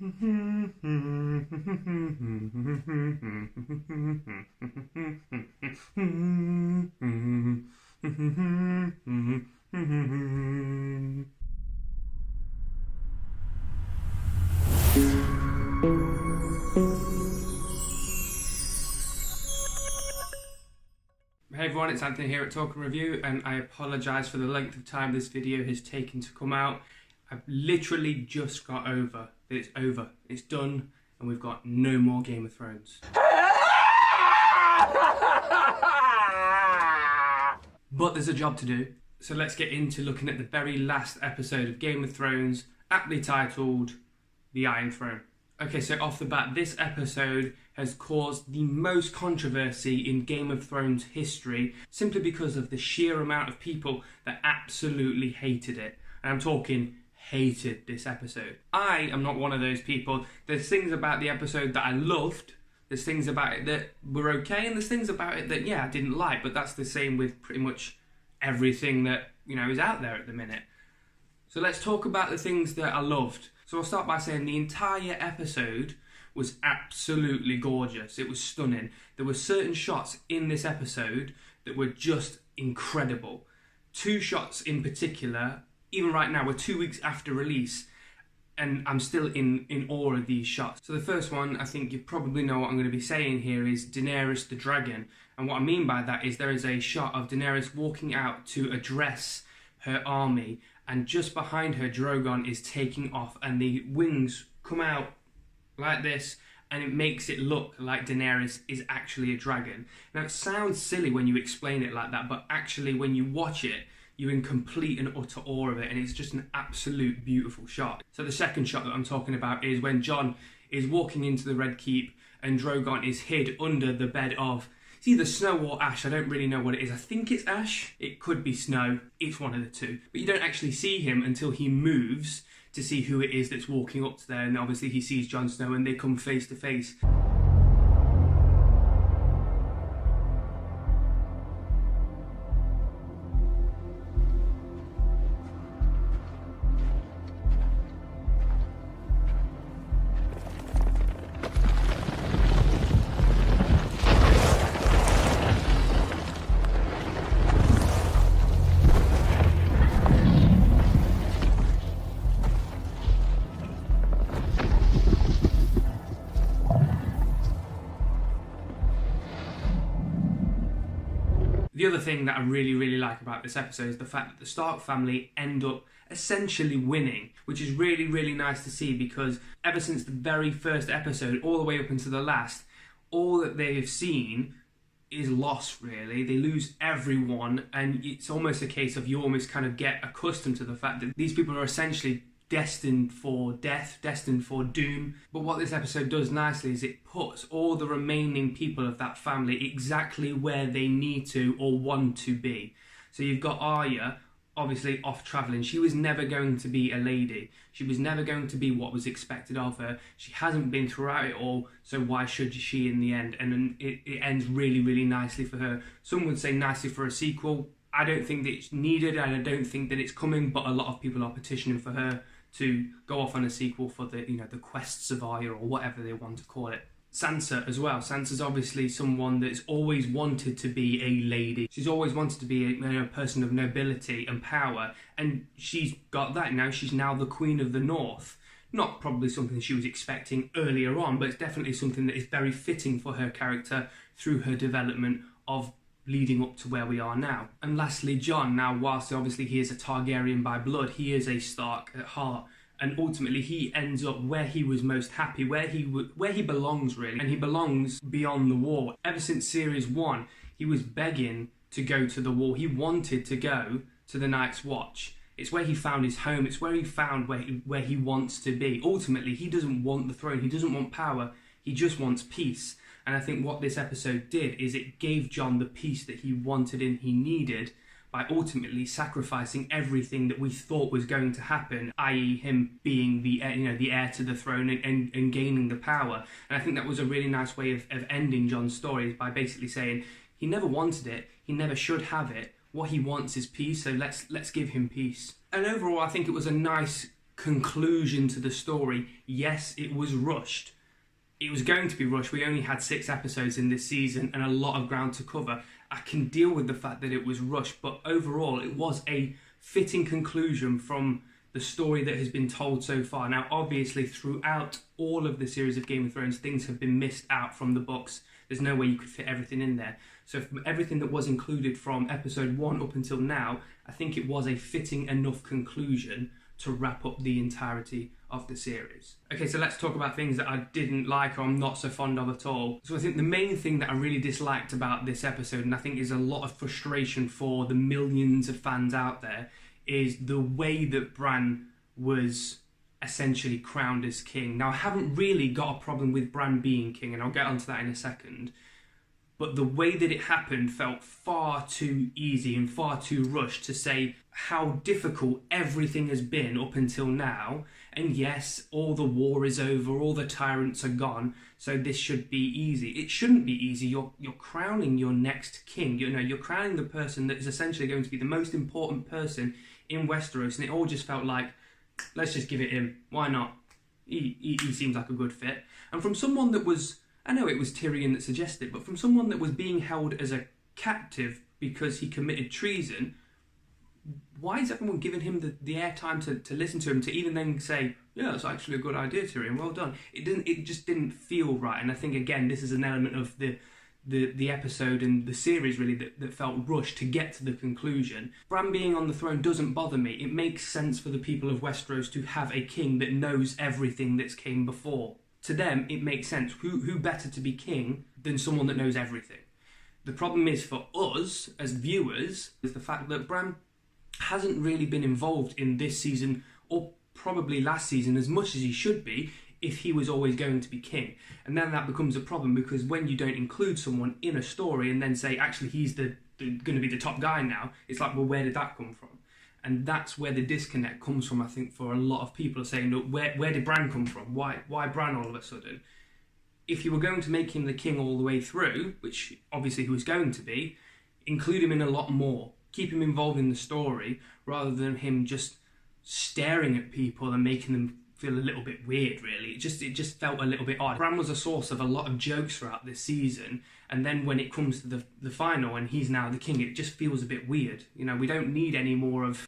Hey everyone, it's Anthony here at Talk and Review, and I apologise for the length of time this video has taken to come out. I've literally just got over that it's over, it's done, and we've got no more Game of Thrones. But there's a job to do, so let's get into looking at the very last episode of Game of Thrones, aptly titled The Iron Throne. Okay, so off the bat, this episode has caused the most controversy in Game of Thrones history simply because of the sheer amount of people that absolutely hated it. And I'm talking hated this episode. I am not one of those people. There's things about the episode that I loved, there's things about it that were okay, and there's things about it that, yeah, I didn't like, but that's the same with pretty much everything that, is out there at the minute. So let's talk about the things that I loved. So I'll start by saying the entire episode was absolutely gorgeous. It was stunning. There were certain shots in this episode that were just incredible. Two shots in particular, even right now, we're 2 weeks after release, and I'm still in awe of these shots. So the first one, I think you probably know what I'm going to be saying here, is Daenerys the Dragon. And what I mean by that is there is a shot of Daenerys walking out to address her army, and just behind her, Drogon is taking off, and the wings come out like this, and it makes it look like Daenerys is actually a dragon. Now, it sounds silly when you explain it like that, but actually when you watch it, you're in complete and utter awe of it, and it's just an absolute beautiful shot. So the second shot that I'm talking about is when Jon is walking into the Red Keep, and Drogon is hid under the bed of, it's either snow or ash, I don't really know what it is. I think it's ash, it could be snow, it's one of the two. But you don't actually see him until he moves to see who it is that's walking up to there, and obviously he sees Jon Snow and they come face to face. The other thing that I really like about this episode is the fact that the Stark family end up essentially winning, which is really nice to see, because ever since the very first episode all the way up until the last, all that they have seen is loss, really. They lose everyone, and it's almost a case of you almost kind of get accustomed to the fact that these people are essentially destined for death, destined for doom. But what this episode does nicely is it puts all the remaining people of that family exactly where they need to or want to be. So you've got Arya, obviously off travelling. She was never going to be a lady. She was never going to be what was expected of her. She hasn't been throughout it all, so why should she in the end? And then it ends really nicely for her. Some would say nicely for a sequel. I don't think that it's needed, and I don't think that it's coming, but a lot of people are petitioning for her to go off on a sequel for the the quests of Arya, or whatever they want to call it. Sansa as well. Sansa's obviously someone that's always wanted to be a lady. She's always wanted to be a person of nobility and power, and she's got that now. She's now the Queen of the North. Not probably something she was expecting earlier on, but it's definitely something that is very fitting for her character through her development of leading up to where we are now. And lastly, Jon. Now, whilst obviously he is a Targaryen by blood, he is a Stark at heart, and ultimately he ends up where he was most happy, where he belongs, really, and he belongs beyond the wall. Ever since series 1, he was begging to go to the wall. He wanted to go to the Night's Watch. It's where he found his home. It's where he found where he wants to be. Ultimately, he doesn't want the throne. He doesn't want power. He just wants peace. And I think what this episode did is it gave Jon the peace that he wanted and he needed by ultimately sacrificing everything that we thought was going to happen, i.e. him being the heir to the throne and gaining the power. And I think that was a really nice way of ending Jon's story, by basically saying he never wanted it, he never should have it. What he wants is peace, so let's give him peace. And overall, I think it was a nice conclusion to the story. Yes, it was rushed. It was going to be rushed. We only had 6 episodes in this season and a lot of ground to cover. I can deal with the fact that it was rushed, but overall it was a fitting conclusion from the story that has been told so far. Now, obviously, throughout all of the series of Game of Thrones, things have been missed out from the books. There's no way you could fit everything in there. So from everything that was included from episode 1 up until now, I think it was a fitting enough conclusion to wrap up the entirety of the series. Okay, so let's talk about things that I didn't like or I'm not so fond of at all. So I think the main thing that I really disliked about this episode, and I think is a lot of frustration for the millions of fans out there, is the way that Bran was essentially crowned as king. Now, I haven't really got a problem with Bran being king, and I'll get onto that in a second. But the way that it happened felt far too easy and far too rushed to say how difficult everything has been up until now. And yes, all the war is over, all the tyrants are gone, so this should be easy. It shouldn't be easy. You're crowning your next king. You're crowning the person that is essentially going to be the most important person in Westeros, and it all just felt like, let's just give it him. Why not? He seems like a good fit. And from someone that was, I know it was Tyrion that suggested it, but from someone that was being held as a captive because he committed treason, why is everyone giving him the airtime to listen to him, to even then say, yeah, that's actually a good idea, Tyrion, well done. It just didn't feel right. And I think, again, this is an element of the episode and the series really that felt rushed to get to the conclusion. Bran being on the throne doesn't bother me. It makes sense for the people of Westeros to have a king that knows everything that's came before. To them, it makes sense. Who better to be king than someone that knows everything? The problem is for us as viewers is the fact that Bran hasn't really been involved in this season, or probably last season, as much as he should be if he was always going to be king. And then that becomes a problem, because when you don't include someone in a story and then say, actually, he's going to be the top guy now, it's like, well, where did that come from? And that's where the disconnect comes from, I think, for a lot of people, are saying, look, where did Bran come from? Why Bran all of a sudden? If you were going to make him the king all the way through, which obviously he was going to be, include him in a lot more. Keep him involved in the story, rather than him just staring at people and making them feel a little bit weird, really. It just felt a little bit odd. Bran was a source of a lot of jokes throughout this season, and then when it comes to the final and he's now the king, it just feels a bit weird. We don't need any more of...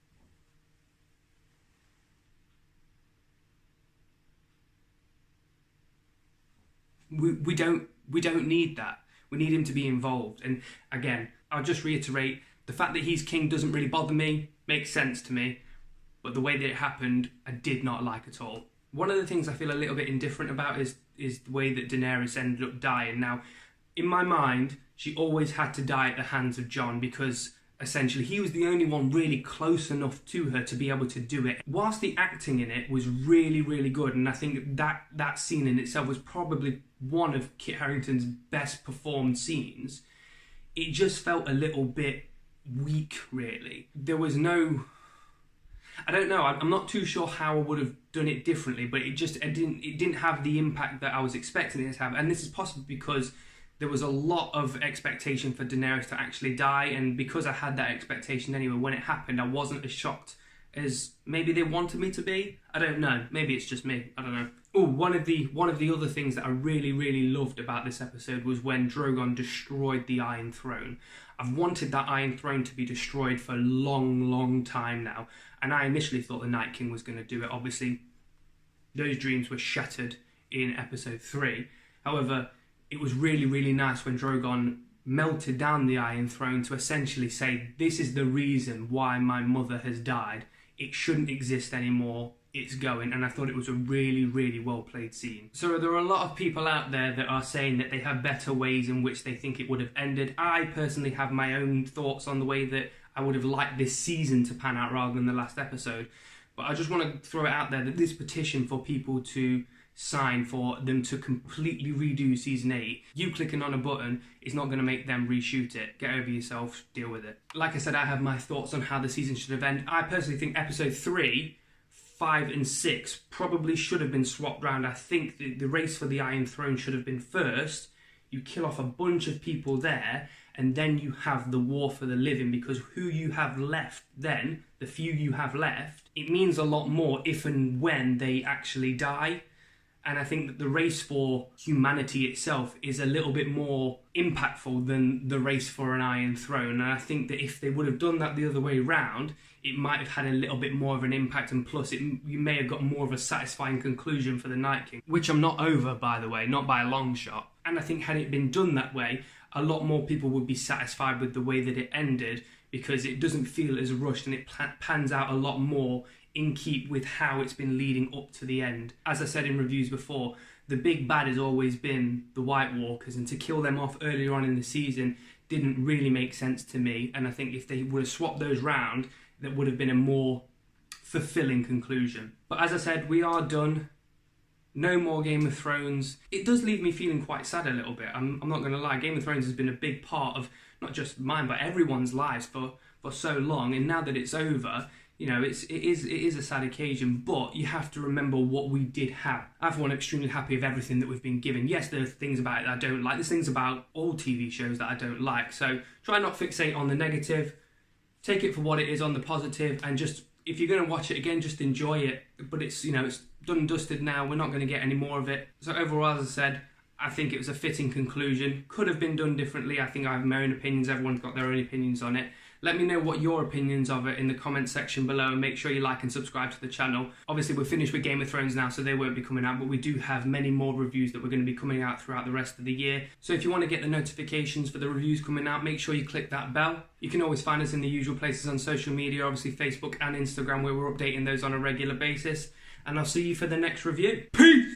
We don't need that. We need him to be involved. And again, I'll just reiterate, the fact that he's king doesn't really bother me, makes sense to me, but the way that it happened, I did not like at all. One of the things I feel a little bit indifferent about is the way that Daenerys ended up dying. Now, in my mind, she always had to die at the hands of Jon, because essentially he was the only one really close enough to her to be able to do it. Whilst the acting in it was really, really good, and I think that scene in itself was probably one of Kit Harington's best performed scenes, it just felt a little bit weak, really. There was no... I don't know, I'm not too sure how I would have done it differently, but it didn't have the impact that I was expecting it to have. And this is possibly because there was a lot of expectation for Daenerys to actually die, and because I had that expectation anyway, when it happened, I wasn't as shocked as maybe they wanted me to be. I don't know, maybe it's just me, I don't know. Oh, one of the other things that I really, really loved about this episode was when Drogon destroyed the Iron Throne. I've wanted that Iron Throne to be destroyed for a long, long time now, and I initially thought the Night King was going to do it. Obviously, those dreams were shattered in episode 3. However, it was really, really nice when Drogon melted down the Iron Throne to essentially say, this is the reason why my mother has died. It shouldn't exist anymore. It's going. And I thought it was a really, really well played scene. So there are a lot of people out there that are saying that they have better ways in which they think it would have ended. I personally have my own thoughts on the way that I would have liked this season to pan out rather than the last episode. But I just want to throw it out there that this petition for people to sign for them to completely redo season 8, you clicking on a button is not going to make them reshoot it. Get over yourself, deal with it. Like I said, I have my thoughts on how the season should have ended. I personally think episode 3, 5 and 6 probably should have been swapped round. I think the race for the Iron Throne should have been first. you kill off a bunch of people there, and then you have the war for the living, because who you have left then, the few you have left, it means a lot more if and when they actually die. And I think that the race for humanity itself is a little bit more impactful than the race for an Iron Throne. And I think that if they would have done that the other way round, it might have had a little bit more of an impact. And plus, you may have got more of a satisfying conclusion for the Night King, which I'm not over, by the way, not by a long shot. And I think had it been done that way, a lot more people would be satisfied with the way that it ended, because it doesn't feel as rushed and it pans out a lot more in keep with how it's been leading up to the end. As I said in reviews before, the big bad has always been the White Walkers, and to kill them off earlier on in the season didn't really make sense to me. And I think if they would have swapped those round, that would have been a more fulfilling conclusion. But as I said, we are done. No more Game of Thrones. It does leave me feeling quite sad a little bit. I'm not going to lie. Game of Thrones has been a big part of not just mine, but everyone's lives for so long. And now that it's over, you know, it is a sad occasion, but you have to remember what we did have. I'm extremely happy with everything that we've been given. Yes, there are things about it that I don't like. There's things about all TV shows that I don't like. So try not fixate on the negative. Take it for what it is on the positive, and just, if you're going to watch it again, just enjoy it. But it's, you know, it's done and dusted now. We're not going to get any more of it. So overall, as I said, I think it was a fitting conclusion. Could have been done differently. I think I have my own opinions. Everyone's got their own opinions on it. Let me know what your opinions of it in the comment section below, and make sure you like and subscribe to the channel. Obviously, we're finished with Game of Thrones now, so they won't be coming out, but we do have many more reviews that we're going to be coming out throughout the rest of the year. So if you want to get the notifications for the reviews coming out, make sure you click that bell. You can always find us in the usual places on social media, obviously Facebook and Instagram, where we're updating those on a regular basis. And I'll see you for the next review. Peace!